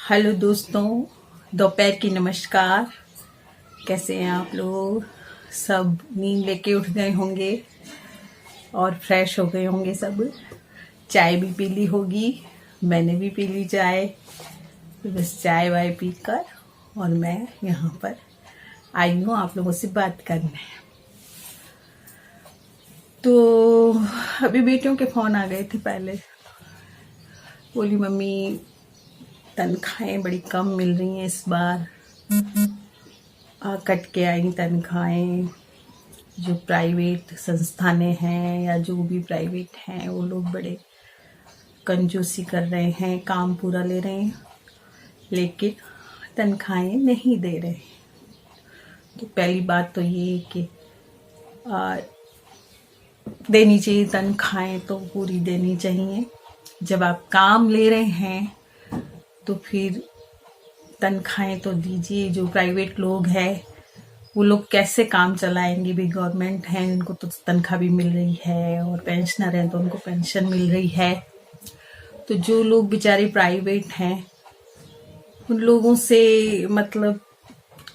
Hello दोस्तों, दोपहर की नमस्कार। कैसे हैं आप लोग? सब नींद लेके उठ गए होंगे और फ्रेश हो गए होंगे सब। चाय भी पी ली होगी, मैंने भी पी ली चाय। तो बस चाय वाय पीकर और मैं यहाँ पर आई हूँ आप लोगों से बात करने। तो अभी बेटियों के फ़ोन आ गए थे पहले, बोली मम्मी तनख्वाहें बड़ी कम मिल रही हैं इस बार, कट के आई तनख्वाहें। जो प्राइवेट संस्थानें हैं या जो भी प्राइवेट हैं वो लोग बड़े कंजूसी कर रहे हैं, काम पूरा ले रहे हैं लेकिन तनख्वाहें नहीं दे रहे। तो पहली बात तो ये कि देनी चाहिए तनख्वाहें, तो पूरी देनी चाहिए। जब आप काम ले रहे हैं तो फिर तनख्वाहें तो दीजिए। जो प्राइवेट लोग हैं वो लोग कैसे काम चलाएंगे? भी गवर्नमेंट हैं, उनको तो तनख्वाह भी मिल रही है, और पेंशनर हैं तो उनको पेंशन मिल रही है। तो जो लोग बेचारे प्राइवेट हैं उन लोगों से मतलब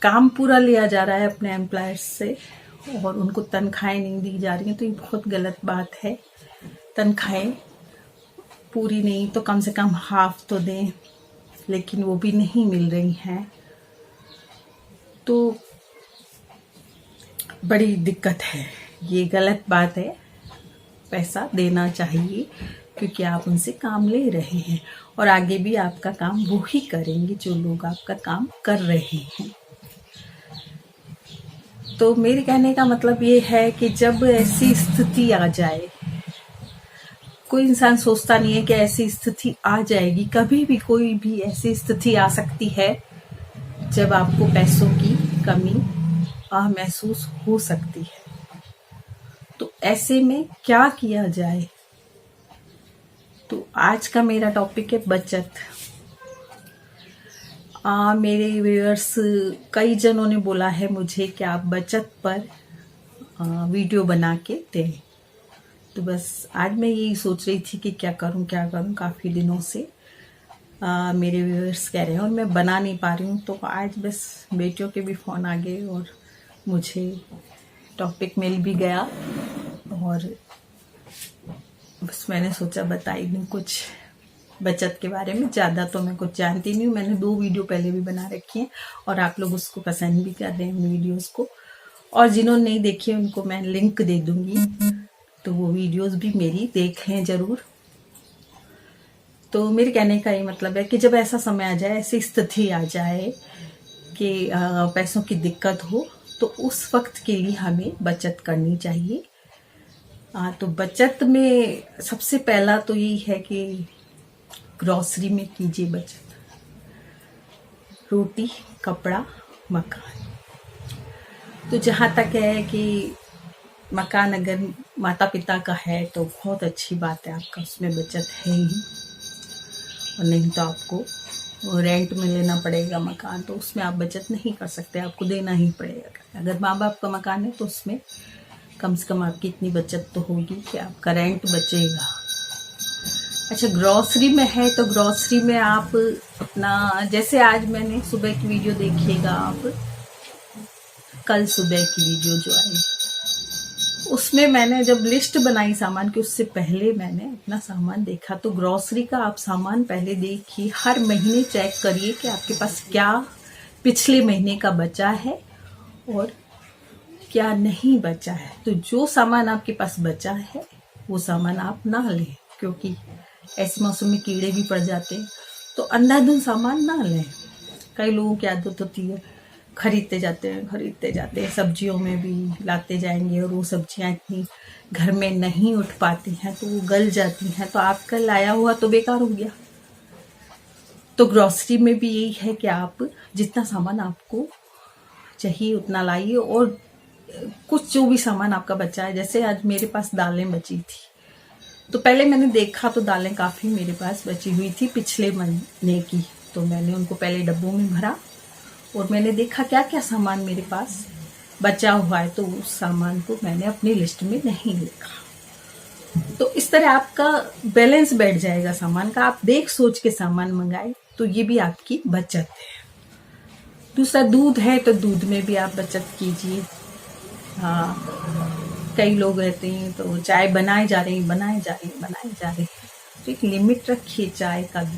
काम पूरा लिया जा रहा है अपने एम्प्लॉयर्स से और उनको तनख्वाहें नहीं दी जा रही हैं, तो ये बहुत गलत बात है। तनख्वाहें पूरी नहीं तो कम से कम हाफ तो दें, लेकिन वो भी नहीं मिल रही हैं। तो बड़ी दिक्कत है, ये गलत बात है। पैसा देना चाहिए क्योंकि आप उनसे काम ले रहे हैं और आगे भी आपका काम वो ही करेंगे जो लोग आपका काम कर रहे हैं। तो मेरे कहने का मतलब ये है कि जब ऐसी स्थिति आ जाए, कोई इंसान सोचता नहीं है कि ऐसी स्थिति आ जाएगी। कभी भी कोई भी ऐसी स्थिति आ सकती है जब आपको पैसों की कमी महसूस हो सकती है। तो ऐसे में क्या किया जाए? तो आज का मेरा टॉपिक है बचत। मेरे व्यूअर्स कई जनों ने बोला है मुझे कि आप बचत पर वीडियो बना के दें। तो बस आज मैं यही सोच रही थी कि क्या करूं। काफ़ी दिनों से मेरे व्यूअर्स कह रहे हैं और मैं बना नहीं पा रही हूँ। तो आज बस बेटियों के भी फ़ोन आ गए और मुझे टॉपिक मिल भी गया और बस मैंने सोचा बता ही दूँ कुछ बचत के बारे में। ज़्यादा तो मैं कुछ जानती नहीं हूँ। मैंने 2 वीडियो पहले भी बना रखी हैं और आप लोग उसको पसंद भी कर रहे हैं उन वीडियोस को, और जिन्होंने नहीं देखी उनको मैं लिंक दे दूँगी, तो वो वीडियोस भी मेरी देख लें ज़रूर। तो मेरे कहने का ये मतलब है कि जब ऐसा समय आ जाए, ऐसी स्थिति आ जाए कि पैसों की दिक्कत हो, तो उस वक्त के लिए हमें बचत करनी चाहिए। तो बचत में सबसे पहला तो यही है कि ग्रॉसरी में कीजिए बचत। रोटी, कपड़ा, मकान। तो जहाँ तक है कि मकान अगर माता पिता का है तो बहुत अच्छी बात है, आपका उसमें बचत है ही। और नहीं तो आपको रेंट में लेना पड़ेगा मकान, तो उसमें आप बचत नहीं कर सकते, आपको देना ही पड़ेगा। अगर माँ बाप का मकान है तो उसमें कम से कम आपकी इतनी बचत तो होगी कि आपका रेंट बचेगा। अच्छा, ग्रॉसरी में है तो ग्रॉसरी में आप अपना, जैसे आज मैंने सुबह की वीडियो देखिएगा आप, कल सुबह की वीडियो जो आई उसमें मैंने जब लिस्ट बनाई सामान की, उससे पहले मैंने अपना सामान देखा। तो ग्रॉसरी का आप सामान पहले देखिए, हर महीने चेक करिए कि आपके पास क्या पिछले महीने का बचा है और क्या नहीं बचा है। तो जो सामान आपके पास बचा है वो सामान आप ना लें, क्योंकि ऐसे मौसम में कीड़े भी पड़ जाते हैं। तो अंधाधुंध सामान ना लें। कई लोगों की आदत होती है खरीदते जाते हैं, सब्जियों में भी लाते जाएंगे और वो सब्जियां इतनी घर में नहीं उठ पाती हैं तो वो गल जाती हैं, तो आपका लाया हुआ तो बेकार हो गया। तो ग्रॉसरी में भी यही है कि आप जितना सामान आपको चाहिए उतना लाइए, और कुछ जो भी सामान आपका बचा है, जैसे आज मेरे पास दालें बची थी, तो पहले मैंने देखा तो दालें काफ़ी मेरे पास बची हुई थी पिछले महीने की। तो मैंने उनको पहले डब्बों में भरा और मैंने देखा क्या क्या सामान मेरे पास बचा हुआ है, तो उस सामान को मैंने अपनी लिस्ट में नहीं लिखा। तो इस तरह आपका बैलेंस बैठ जाएगा सामान का। आप देख सोच के सामान मंगाए, तो ये भी आपकी बचत है। दूसरा दूध है तो दूध में भी आप बचत कीजिए। हाँ, कई लोग रहते हैं तो चाय बनाए जा रहे हैं, तो एक लिमिट रखिए चाय का भी।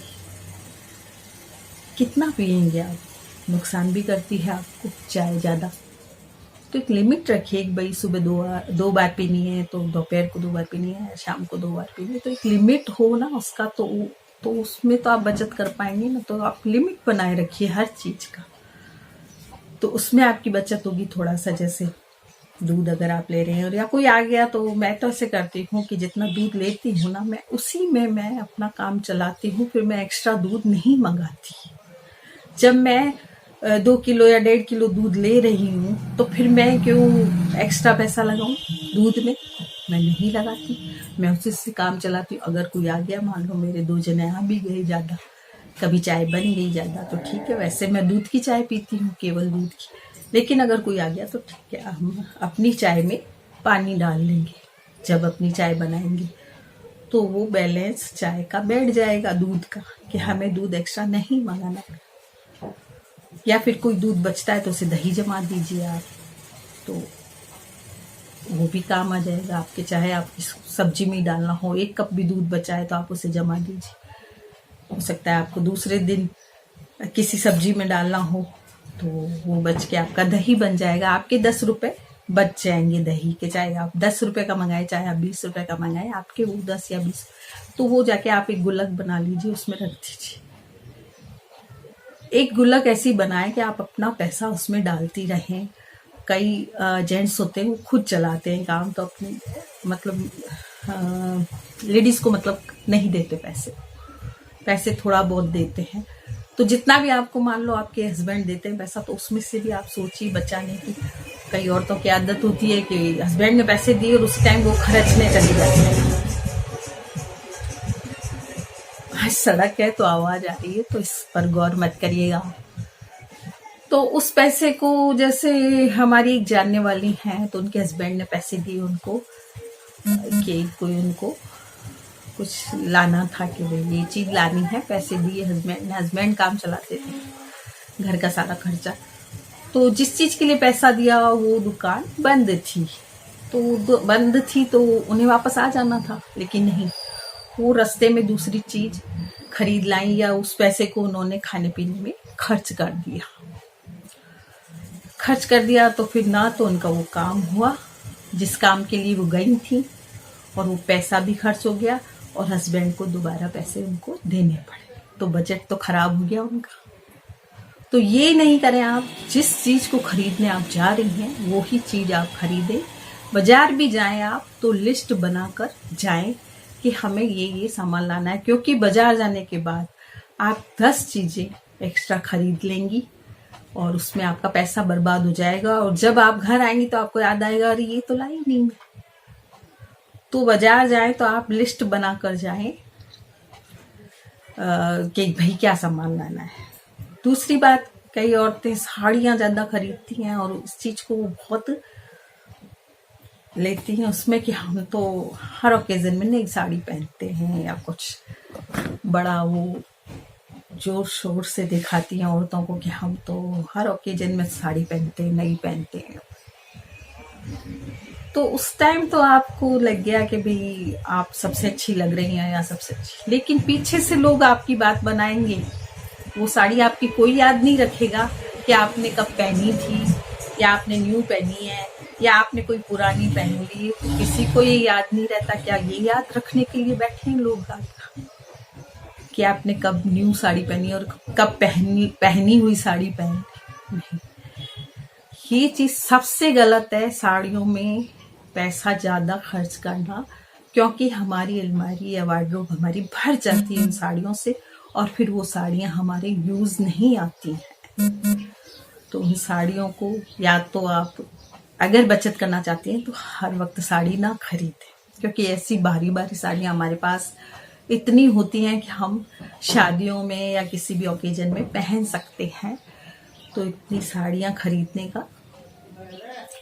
कितना पियेंगे आप, नुकसान भी करती है आपको चाय ज़्यादा। तो एक लिमिट रखिए कि भाई सुबह दो बार पीनी है तो दोपहर को 2 बार पीनी है, शाम को 2 बार पीनी है। तो एक लिमिट हो ना उसका, तो उसमें तो आप बचत कर पाएंगे ना। तो आप लिमिट बनाए रखिए हर चीज़ का, तो उसमें आपकी बचत होगी थोड़ा सा। जैसे दूध अगर आप ले रहे हैं और या कोई आ गया, तो मैं तो ऐसे करती हूँ कि जितना दूध लेती हूँ ना, मैं उसी में मैं अपना काम चलाती हूँ। फिर मैं एक्स्ट्रा दूध नहीं मंगाती। जब मैं 2 किलो या 1.5 किलो दूध ले रही हूँ तो फिर मैं क्यों एक्स्ट्रा पैसा लगाऊं दूध में? मैं नहीं लगाती, मैं उसी से काम चलाती हूँ। अगर कोई आ गया, मान लो मेरे 2 जने आ भी गए ज़्यादा, कभी चाय बन गई ज़्यादा, तो ठीक है। वैसे मैं दूध की चाय पीती हूँ, केवल दूध की। लेकिन अगर कोई आ गया तो ठीक है, हम अपनी चाय में पानी डाल लेंगे। जब अपनी चाय बनाएंगे तो वो बैलेंस चाय का बैठ जाएगा दूध का, कि हमें दूध एक्स्ट्रा नहीं मंगाना पड़ेगा। या फिर कोई दूध बचता है तो उसे दही जमा दीजिए आप, तो वो भी काम आ जाएगा आपके। चाहे आप सब्जी में डालना हो, 1 कप भी दूध बचा है तो आप उसे जमा दीजिए। हो सकता है आपको दूसरे दिन किसी सब्जी में डालना हो, तो वो बच के आपका दही बन जाएगा। आपके 10 रुपए बच जाएंगे दही के। चाहे आप 10 रुपए का मंगाए, चाहे आप 20 रुपए का मंगाए, आपके वो 10 या 20, तो वो जाके आप एक गुल्लक बना लीजिए, उसमें रख दीजिए। एक गुल्लक ऐसी बनाए कि आप अपना पैसा उसमें डालती रहें। कई जेंट्स होते हैं वो खुद चलाते हैं काम, तो अपनी मतलब लेडीज को मतलब नहीं देते पैसे थोड़ा बहुत देते हैं। तो जितना भी आपको, मान लो आपके हस्बैंड देते हैं पैसा, तो उसमें से भी आप सोचिए बचाने की। कई औरतों की आदत होती है कि हस्बैंड ने पैसे दिए और उस टाइम वो खर्चने चली जाती है। आज सड़क है तो आवाज आ रही है, तो इस पर गौर मत करिएगा। तो उस पैसे को, जैसे हमारी एक जानने वाली हैं, तो उनके हस्बैंड ने पैसे दिए उनको कि कोई उनको कुछ लाना था, कि भाई ये चीज लानी है, पैसे दिए हस्बैंड काम चलाते थे, घर का सारा खर्चा। तो जिस चीज के लिए पैसा दिया वो दुकान बंद थी, तो उन्हें वापस आ जाना था। लेकिन नहीं, वो रास्ते में दूसरी चीज खरीद लाई, या उस पैसे को उन्होंने खाने पीने में खर्च कर दिया। तो फिर ना तो उनका वो काम हुआ जिस काम के लिए वो गई थी, और वो पैसा भी खर्च हो गया, और हस्बैंड को दोबारा पैसे उनको देने पड़े। तो बजट तो खराब हो गया उनका। तो ये नहीं करें आप। जिस चीज को खरीदने आप जा रही हैं वो ही चीज आप खरीदें। बाजार भी जाएं आप तो लिस्ट बनाकर जाएं कि हमें ये सामान लाना है, क्योंकि बाजार जाने के बाद आप 10 चीजें एक्स्ट्रा खरीद लेंगी और उसमें आपका पैसा बर्बाद हो जाएगा। और जब आप घर आएंगी तो आपको याद आएगा, अरे ये तो लाई नहीं मैं। तो बाजार जाएं तो आप लिस्ट बनाकर जाएं कि भाई क्या सामान लाना है। दूसरी बात, कई औरतें साड़ियां ज्यादा खरीदती हैं और इस चीज को बहुत लेती हैं उसमें कि हम तो हर ओकेजन में नई साड़ी पहनते हैं, या कुछ बड़ा वो जोर शोर से दिखाती हैं औरतों को कि हम तो हर ओकेजन में साड़ी पहनते हैं, नई पहनते हैं। तो उस टाइम तो आपको लग गया कि भाई आप सबसे अच्छी लग रही हैं या सबसे अच्छी, लेकिन पीछे से लोग आपकी बात बनाएंगे। वो साड़ी आपकी कोई याद नहीं रखेगा कि आपने कब पहनी थी, या आपने न्यू पहनी है, या आपने कोई पुरानी पहन ली। किसी को ये याद नहीं रहता। क्या ये याद रखने के लिए बैठे हैं लोग कि आपने कब न्यू साड़ी पहनी और कब पहनी हुई साड़ी पहनी? नहीं, ये चीज सबसे गलत है, साड़ियों में पैसा ज्यादा खर्च करना। क्योंकि हमारी अलमारी या वार्डरोब हमारी भर जाती है उन साड़ियों से, और फिर वो साड़ियां हमारे यूज नहीं आती हैं। तो उन साड़ियों को, या तो आप अगर बचत करना चाहते हैं तो हर वक्त साड़ी ना खरीदें, क्योंकि ऐसी भारी भारी साड़ियां हमारे पास इतनी होती हैं कि हम शादियों में या किसी भी ओकेजन में पहन सकते हैं। तो इतनी साड़ियां खरीदने का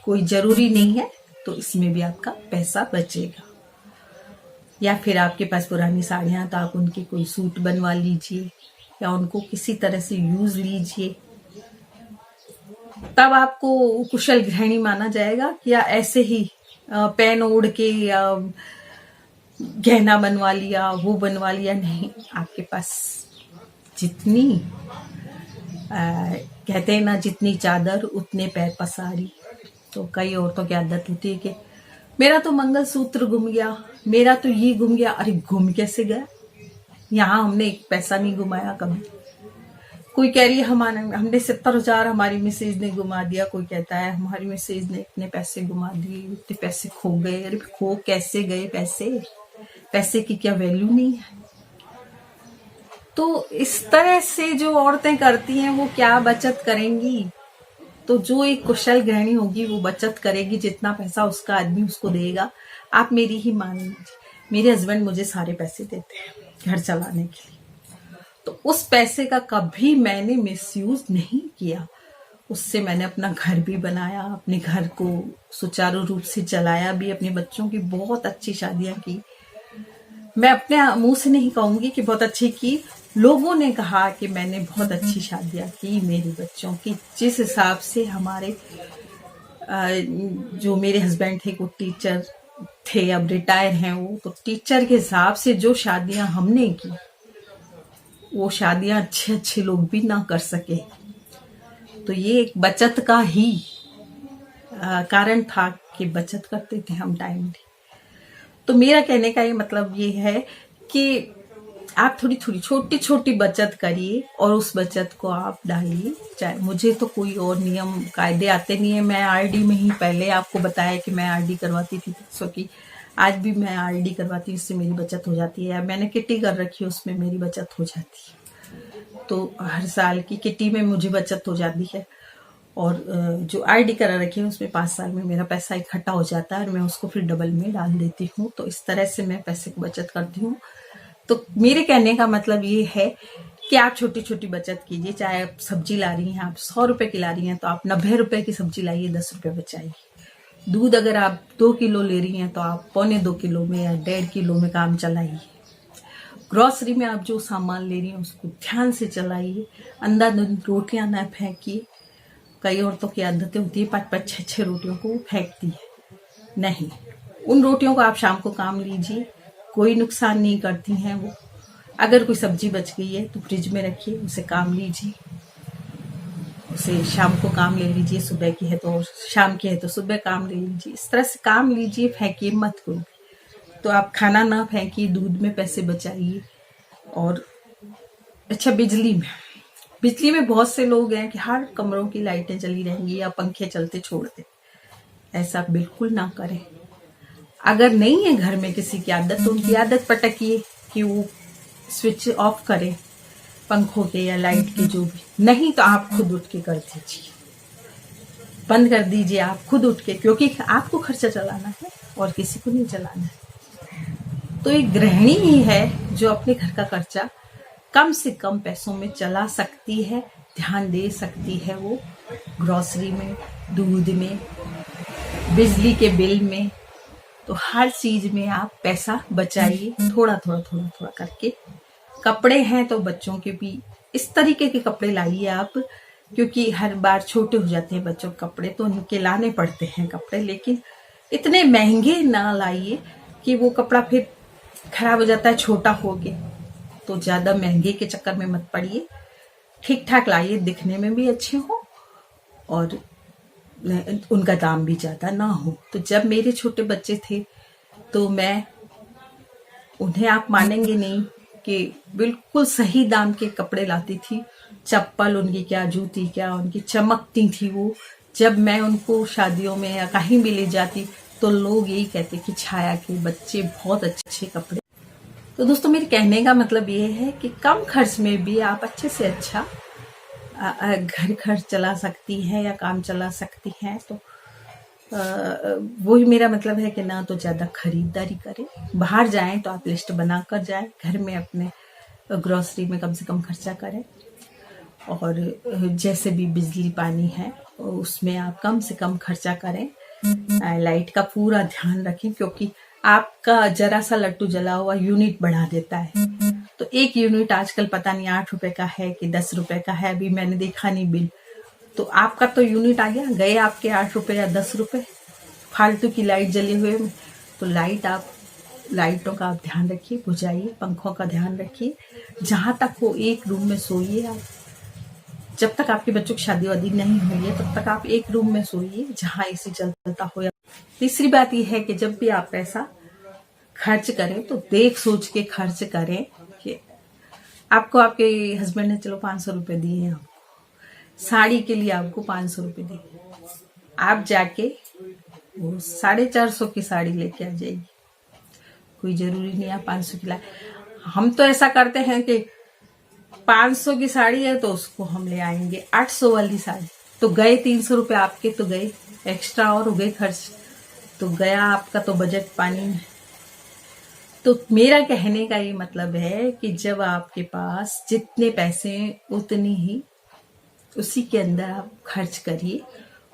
कोई जरूरी नहीं है। तो इसमें भी आपका पैसा बचेगा। या फिर आपके पास पुरानी साड़ियां तो आप उनके कोई सूट बनवा लीजिए, या उनको किसी तरह से यूज लीजिए, तब आपको कुशल गृहिणी माना जाएगा। या ऐसे ही पेन ओढ़ के या गहना बनवा लिया, वो बनवा लिया, नहीं। आपके पास जितनी कहते हैं ना, जितनी चादर उतने पैर पसारी। तो कई औरतों की आदत होती है कि मेरा तो मंगलसूत्र गुम गया, मेरा तो ये गुम गया। अरे गुम कैसे गया? यहाँ हमने एक पैसा नहीं गुमाया कभी। कोई कह रही है हमने 70,000 हमारी मिसेज ने गुमा दिया, कोई कहता है हमारी मिसेज ने इतने पैसे गुमा दिए, इतने पैसे खो गए। अरे खो कैसे गए पैसे की क्या वैल्यू नहीं है? तो इस तरह से जो औरतें करती हैं वो क्या बचत करेंगी? तो जो एक कुशल गृहिणी होगी वो बचत करेगी, जितना पैसा उसका आदमी उसको देगा। आप मेरी ही मान लीजिए, मेरे हस्बैंड मुझे सारे पैसे देते हैं घर चलाने के लिए, तो उस पैसे का कभी मैंने मिसयूज नहीं किया। उससे मैंने अपना घर भी बनाया, अपने घर को सुचारू रूप से चलाया भी, अपने बच्चों की बहुत अच्छी शादियां की। मैं अपने मुंह से नहीं कहूंगी कि बहुत अच्छी की, लोगों ने कहा कि मैंने बहुत अच्छी शादियां की मेरे बच्चों की। जिस हिसाब से हमारे जो मेरे हस्बैंड थे वो टीचर थे, अब रिटायर हैं वो, तो टीचर के हिसाब से जो शादियां हमने की, वो शादियां अच्छे लोग भी ना कर सके। तो ये एक बचत का ही कारण था कि बचत करते थे हम टाइमली। तो मेरा कहने का ये मतलब ये है कि आप थोड़ी थोड़ी छोटी छोटी बचत करिए और उस बचत को आप डालिए। चाहे मुझे तो कोई और नियम कायदे आते नहीं है, मैं आरडी में ही पहले आपको बताया कि मैं आरडी करवाती थी, सो कि आज भी मैं आरडी करवाती हूँ, इससे मेरी बचत हो जाती है। मैंने किटी कर रखी है, उसमें मेरी बचत हो जाती है। तो हर साल की किटी में मुझे बचत हो जाती है, और जो आरडी करा रखी है उसमें 5 साल में मेरा पैसा इकट्ठा हो जाता है और मैं उसको फिर डबल में डाल देती हूँ। तो इस तरह से मैं पैसे की बचत करती हूँ। तो मेरे कहने का मतलब ये है कि आप छोटी छोटी बचत कीजिए। चाहे आप सब्जी ला रही हैं, आप 100 रुपए की ला रही हैं, तो आप 90 रुपए की सब्जी लाइए, 10 रुपए बचाइए। दूध अगर आप 2 किलो ले रही हैं तो आप 1.25 किलो में या 1.5 किलो में काम चलाइए। ग्रोसरी में आप जो सामान ले रही हैं उसको ध्यान से चलाइए। अंधाधुंध रोटियां ना फेंकिए। कई औरतों की आदतें होती है 5-5, 6-6 रोटियों को फेंकती है। नहीं, उन रोटियों को आप शाम को काम लीजिए, कोई नुकसान नहीं करती हैं वो। अगर कोई सब्जी बच गई है तो फ्रिज में रखिए, उसे काम लीजिए, उसे शाम को काम ले लीजिए। सुबह की है तो शाम की है तो सुबह काम ले लीजिए। इस तरह से काम लीजिए, फेंकिए मत कोई। तो आप खाना ना फेंकिए, दूध में पैसे बचाइए। और अच्छा, बिजली में बहुत से लोग हैं कि हर कमरों की लाइटें चली रहेंगी या पंखे चलते छोड़ दे। ऐसा बिल्कुल ना करें। अगर नहीं है घर में किसी की आदत, तो उनकी आदत पटकिए कि वो स्विच ऑफ करें पंखों के या लाइट के, जो भी। नहीं तो आप खुद उठ के कर दीजिए, बंद कर दीजिए आप खुद उठ के, क्योंकि आपको खर्चा चलाना है और किसी को नहीं चलाना है। तो एक गृहिणी ही है जो अपने घर का खर्चा कम से कम पैसों में चला सकती है, ध्यान दे सकती है। वो ग्रोसरी में, दूध में, बिजली के बिल में, तो हर चीज में आप पैसा बचाइए, थोड़ा थोड़ा करके। कपड़े हैं तो बच्चों के भी इस तरीके के कपड़े लाइए आप, क्योंकि हर बार छोटे हो जाते हैं बच्चों के कपड़े, तो उनके लाने पड़ते हैं कपड़े। लेकिन इतने महंगे ना लाइए कि वो कपड़ा फिर खराब हो जाता है छोटा हो गया। तो ज्यादा महंगे के चक्कर में मत पड़िए, ठीक ठाक लाइए, दिखने में भी अच्छे हो और उनका दाम भी ज्यादा ना हो। तो जब मेरे छोटे बच्चे थे तो मैं उन्हें, आप मानेंगे नहीं, कि बिल्कुल सही दाम के कपड़े लाती थी। चप्पल उनकी क्या, जूती क्या, उनकी चमकती थी वो। जब मैं उनको शादियों में या कहीं भी ले जाती तो लोग यही कहते कि छाया के बच्चे बहुत अच्छे कपड़े। तो दोस्तों, मेरे कहने का मतलब ये है कि कम खर्च में भी आप अच्छे से अच्छा घर खर्च चला सकती हैं या काम चला सकती हैं। तो वही मेरा मतलब है कि ना तो ज्यादा खरीदारी करें, बाहर जाएं तो आप लिस्ट बनाकर जाएं, घर में अपने ग्रोसरी में कम से कम खर्चा करें। और जैसे भी बिजली पानी है उसमें आप कम से कम खर्चा करें। लाइट का पूरा ध्यान रखें, क्योंकि आपका जरा सा लट्टू जला हुआ यूनिट बढ़ा देता है। तो तो एक यूनिट आजकल पता नहीं 8 रुपए का है कि 10 रुपए का है, अभी मैंने देखा नहीं बिल। तो आपका तो यूनिट आ गया, गए आपके 8 रुपए या 10 रुपए फालतू की लाइट जले हुए में। तो लाइटों का आप ध्यान रखिए, बुझाइए, पंखों का ध्यान रखिए। जहां तक हो एक रूम में सोइए आप। जब तक आपके बच्चों की शादी वादी नहीं हुई है तब तक आप एक रूम में सोइए जहां एसी चलता हो। तीसरी बात यह है कि जब भी आप पैसा खर्च करें तो देख सोच के खर्च करें कि आपको आपके हस्बैंड ने चलो 500 रुपए दिए हैं, आपको साड़ी के लिए आपको 500 रुपए दिए, आप जाके वो 450 की साड़ी लेके आ जाएगी। कोई जरूरी नहीं है 500 की लाए। हम तो ऐसा करते हैं कि 500 की साड़ी है तो उसको हम ले आएंगे 800 वाली साड़ी, तो गए 300 रुपए आपके, तो गए एक्स्ट्रा और हो गए खर्च, तो गया आपका तो बजट पानी में। तो मेरा कहने का ये मतलब है कि जब आपके पास जितने पैसे उतनी ही उसी के अंदर आप खर्च करिए,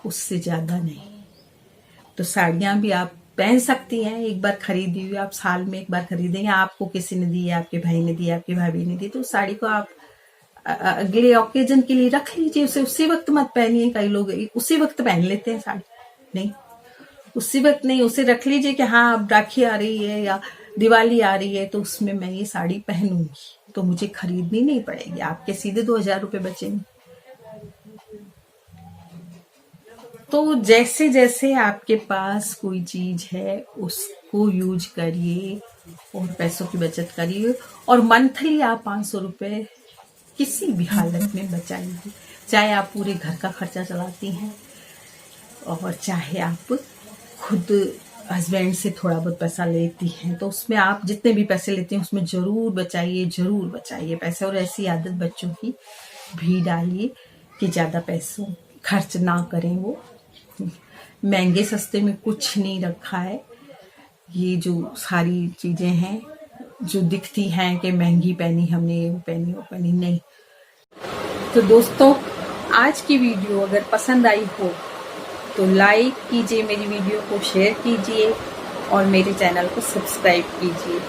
उससे ज्यादा नहीं। तो साड़ियां भी आप पहन सकती हैं, एक बार खरीदी हुई आप साल में एक बार खरीदेंगे, आपको किसी ने दी, आपके भाई ने दी, आपकी भाभी ने दी, तो साड़ी को आप अगले ओकेजन के लिए रख लीजिए, उसे उसी वक्त मत पहनिए। कई लोग उसी वक्त पहन लेते हैं साड़ी, नहीं उसी वक्त नहीं, उसे रख लीजिए कि हाँ अब राखी आ रही है या दिवाली आ रही है तो उसमें मैं ये साड़ी पहनूंगी, तो मुझे खरीदनी नहीं पड़ेगी, आपके सीधे 2000 रुपए बचेंगे। तो जैसे जैसे आपके पास कोई चीज है उसको यूज करिए और पैसों की बचत करिए, और मंथली आप 500 रुपए किसी भी हालत में बचाइए। चाहे आप पूरे घर का खर्चा चलाती हैं और चाहे आप खुद हस्बैंड से थोड़ा बहुत पैसा लेती हैं, तो उसमें आप जितने भी पैसे लेती हैं उसमें जरूर बचाइए पैसे। और ऐसी आदत बच्चों की भी डालिए कि ज्यादा पैसों खर्च ना करें। वो महंगे सस्ते में कुछ नहीं रखा है। ये जो सारी चीजें हैं जो दिखती हैं कि महंगी पहनी हमने, ये पहनी वो पहनी, नहीं। तो दोस्तों, आज की वीडियो अगर पसंद आई हो तो लाइक कीजिए, मेरी वीडियो को शेयर कीजिए और मेरे चैनल को सब्सक्राइब कीजिए।